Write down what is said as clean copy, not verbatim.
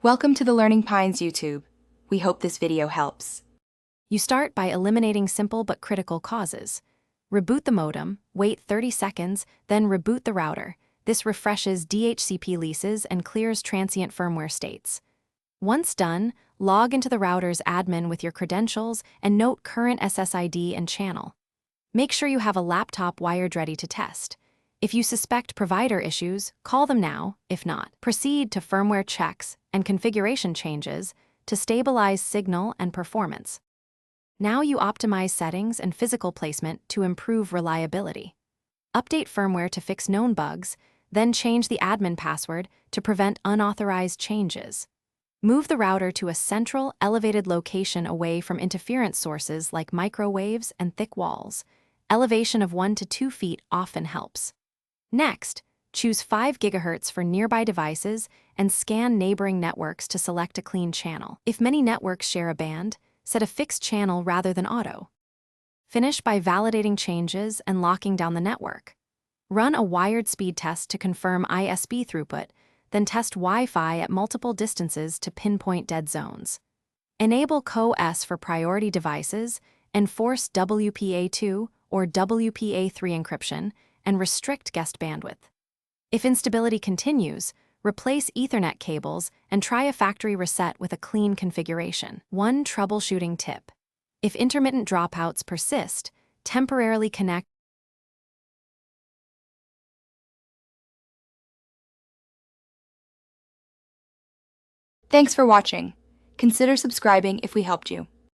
Welcome to the Learning Pines YouTube. We hope this video helps. You start by eliminating simple but critical causes. Reboot the modem, wait 30 seconds, then reboot the router. This refreshes DHCP leases and clears transient firmware states. Once done, log into the router's admin with your credentials and note current SSID and channel. Make sure you have a laptop wired ready to test. If you suspect provider issues, call them now. If not, proceed to firmware checks and configuration changes to stabilize signal and performance. Now you optimize settings and physical placement to improve reliability. Update firmware to fix known bugs, then change the admin password to prevent unauthorized changes. Move the router to a central, elevated location away from interference sources like microwaves and thick walls. Elevation of 1 to 2 feet often helps. Next, choose 5 GHz for nearby devices and scan neighboring networks to select a clean channel. If many networks share a band, set a fixed channel rather than auto. Finish by validating changes and locking down the network. Run a wired speed test to confirm ISP throughput, then test Wi-Fi at multiple distances to pinpoint dead zones. Enable CO-S for priority devices, enforce WPA2 or WPA3 encryption, and restrict guest bandwidth. If instability continues, replace Ethernet cables and try a factory reset with a clean configuration. One troubleshooting tip: if intermittent dropouts persist, temporarily connect. Thanks for watching. Consider subscribing if we helped you.